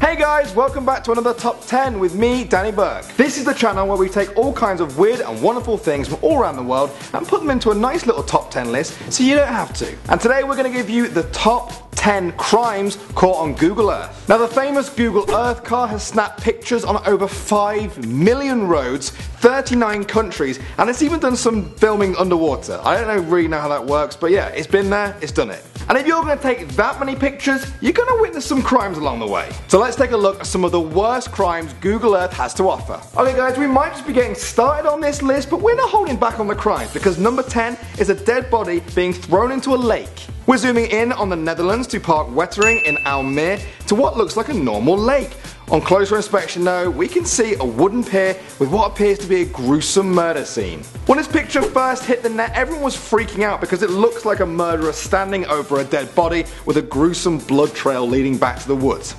Hey guys, welcome back to another Top 10 with me, Danny Burke. This is the channel where we take all kinds of weird and wonderful things from all around the world and put them into a nice little top 10 list so you don't have to. And today we're going to give you the top 10 crimes caught on Google Earth. Now the famous Google Earth car has snapped pictures on over 5 million roads, 39 countries, and it's even done some filming underwater. I don't really know how that works, but yeah, it's been there, it's done it. And if you're going to take that many pictures, you're going to witness some crimes along the way. So let's take a look at some of the worst crimes Google Earth has to offer. Okay guys, we might just be getting started on this list, but we're not holding back on the crimes because number 10 is a dead body being thrown into a lake. We're zooming in on the Netherlands to Park Wettering in Almere to what looks like a normal lake. On closer inspection though, we can see a wooden pier with what appears to be a gruesome murder scene. When this picture first hit the net, everyone was freaking out because it looks like a murderer standing over a dead body with a gruesome blood trail leading back to the woods.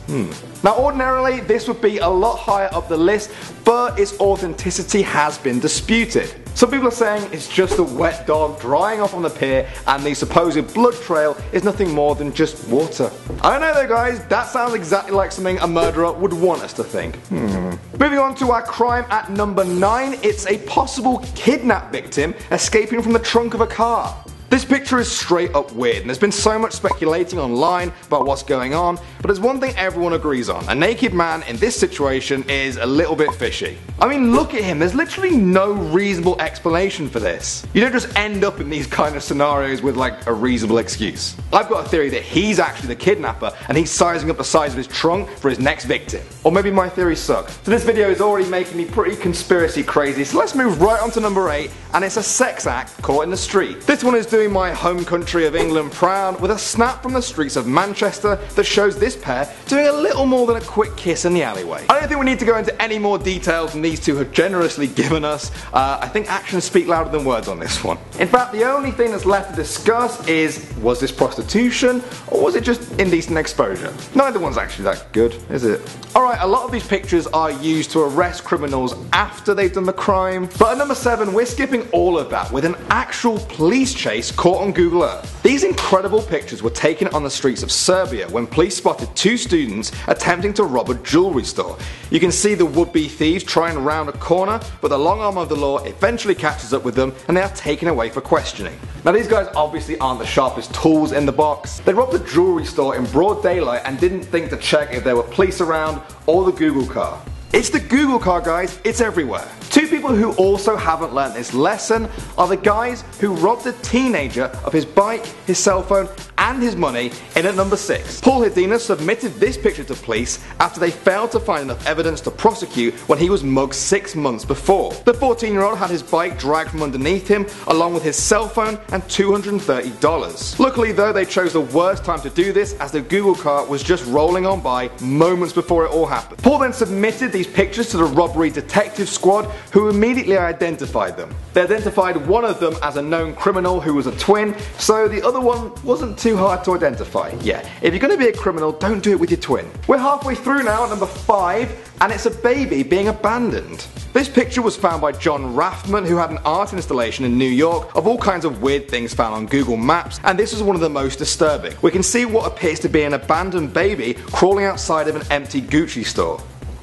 Now ordinarily this would be a lot higher up the list, but its authenticity has been disputed. Some people are saying it's just a wet dog drying off on the pier and the supposed blood trail is nothing more than just water. I don't know though guys, that sounds exactly like something a murderer would want us to think. Moving on to our crime at number 9, it's a possible kidnap victim escaping from the trunk of a car. This picture is straight up weird and there's been so much speculating online about what's going on, but there's one thing everyone agrees on: a naked man in this situation is a little bit fishy. I mean, look at him, there's literally no reasonable explanation for this. You don't just end up in these kind of scenarios with like a reasonable excuse. I've got a theory that he's actually the kidnapper and he's sizing up the size of his trunk for his next victim. Or maybe my theories suck. So this video is already making me pretty conspiracy crazy, so let's move right on to number 8, and it's a sex act caught in the street. This one is doing my home country of England proud with a snap from the streets of Manchester that shows this pair doing a little more than a quick kiss in the alleyway. I don't think we need to go into any more details than these two have generously given us. I think actions speak louder than words on this one. In fact, the only thing that's left to discuss is, was this prostitution or was it just indecent exposure? Neither one's actually that good, is it? Alright, a lot of these pictures are used to arrest criminals after they've done the crime, but at number 7 we're skipping all of that with an actual police chase caught on Google Earth. These incredible pictures were taken on the streets of Serbia when police spotted 2 students attempting to rob a jewellery store. You can see the would-be thieves trying round a corner, but the long arm of the law eventually catches up with them and they are taken away for questioning. Now these guys obviously aren't the sharpest tools in the box. They robbed a jewellery store in broad daylight and didn't think to check if there were police around or the Google car. It's the Google car guys, it's everywhere. 2 people who also haven't learnt this lesson are the guys who robbed a teenager of his bike, his cell phone and his money in at number 6. Paul Hedina submitted this picture to police after they failed to find enough evidence to prosecute when he was mugged 6 months before. The 14-year-old had his bike dragged from underneath him along with his cell phone and $230. Luckily though, they chose the worst time to do this as the Google car was just rolling on by moments before it all happened. Paul then submitted these pictures to the robbery detective squad who immediately identified them. They identified one of them as a known criminal who was a twin, so the other one wasn't too hard to identify. Yeah, if you're going to be a criminal, don't do it with your twin. We're halfway through now at number 5 and it's a baby being abandoned. This picture was found by John Raffman, who had an art installation in New York of all kinds of weird things found on Google Maps, and this was one of the most disturbing. We can see what appears to be an abandoned baby crawling outside of an empty Gucci store.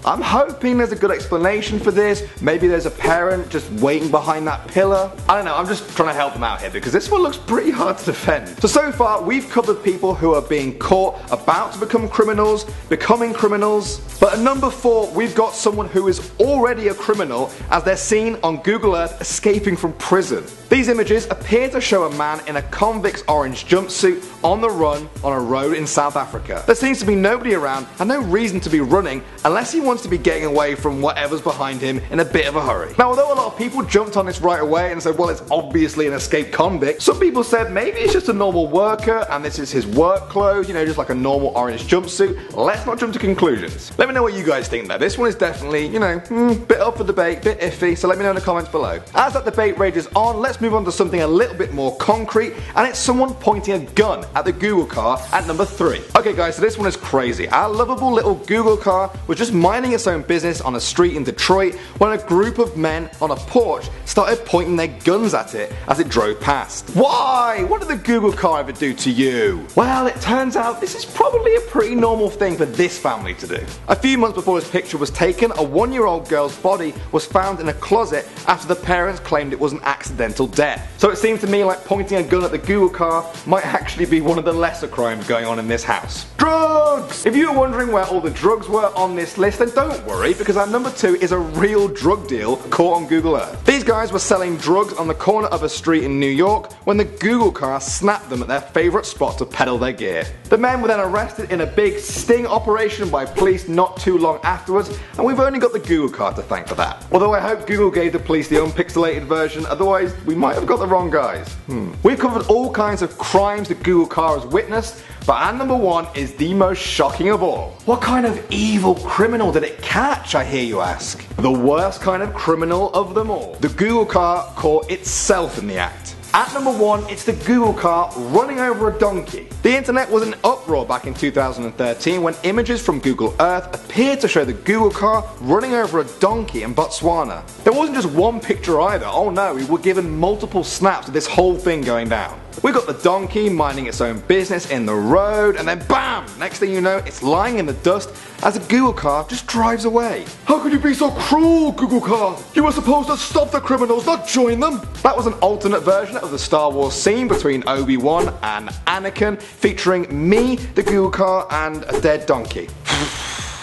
I'm hoping there's a good explanation for this. Maybe there's a parent just waiting behind that pillar. I don't know, I'm just trying to help them out here because this one looks pretty hard to defend. So far we've covered people who are being caught about to become criminals, becoming criminals, but at number 4 we've got someone who is already a criminal as they're seen on Google Earth escaping from prison. These images appear to show a man in a convict's orange jumpsuit on the run on a road in South Africa. There seems to be nobody around and no reason to be running unless he wants to be getting away from whatever's behind him in a bit of a hurry. Now although a lot of people jumped on this right away and said well it's obviously an escaped convict, some people said maybe it's just a normal worker and this is his work clothes, you know, just like a normal orange jumpsuit. Let's not jump to conclusions. Let me know what you guys think though. This one is definitely, you know, bit up for debate, bit iffy, so let me know in the comments below. As that debate rages on, let's move on to something a little bit more concrete, and it's someone pointing a gun at the Google car at number 3. Okay guys, so this one is crazy. Our lovable little Google car was just minding minding its own business on a street in Detroit when a group of men on a porch started pointing their guns at it as it drove past. Why? What did the Google car ever do to you? Well, it turns out this is probably a pretty normal thing for this family to do. A few months before this picture was taken, a 1-year-old girl's body was found in a closet after the parents claimed it was an accidental death. So it seems to me like pointing a gun at the Google car might actually be one of the lesser crimes going on in this house. Drugs! If you were wondering where all the drugs were on this list, then don't worry, because our number 2 is a real drug deal caught on Google Earth. These guys were selling drugs on the corner of a street in New York when the Google car snapped them at their favourite spot to peddle their gear. The men were then arrested in a big sting operation by police not too long afterwards, and we've only got the Google car to thank for that. Although I hope Google gave the police the unpixelated version, otherwise we might have got the wrong guys. We've covered all kinds of crimes the Google car has witnessed, but our number 1 is the most shocking of all. What kind of evil criminal did it catch, I hear you ask? The worst kind of criminal of them all. The Google car caught itself in the act. At number 1, it's the Google car running over a donkey. The internet was in uproar back in 2013 when images from Google Earth appeared to show the Google car running over a donkey in Botswana. There wasn't just one picture either, oh no, we were given multiple snaps of this whole thing going down. We got the donkey minding its own business in the road, and then BAM! Next thing you know, it's lying in the dust as the Google car just drives away. How could you be so cruel, Google car? You were supposed to stop the criminals, not join them. That was an alternate version of the Star Wars scene between Obi-Wan and Anakin, featuring me, the Google car, and a dead donkey.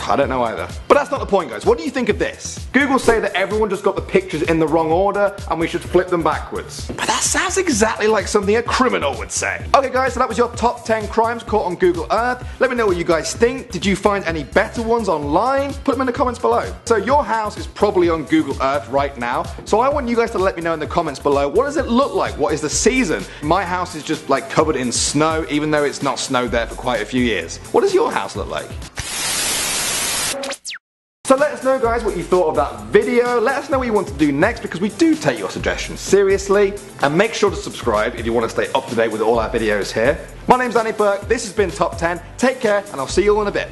I don't know either. But that's not the point, guys. What do you think of this? Google say that everyone just got the pictures in the wrong order and we should flip them backwards. But that sounds exactly like something a criminal would say. Okay guys, so that was your top 10 crimes caught on Google Earth. Let me know what you guys think. Did you find any better ones online? Put them in the comments below. So your house is probably on Google Earth right now. So I want you guys to let me know in the comments below, what does it look like? What is the season? My house is just like covered in snow, even though it's not snowed there for quite a few years. What does your house look like? So let us know guys what you thought of that video. Let us know what you want to do next, because we do take your suggestions seriously. And make sure to subscribe if you want to stay up to date with all our videos here. My name's Danny Burke, this has been Top 10. Take care and I'll see you all in a bit.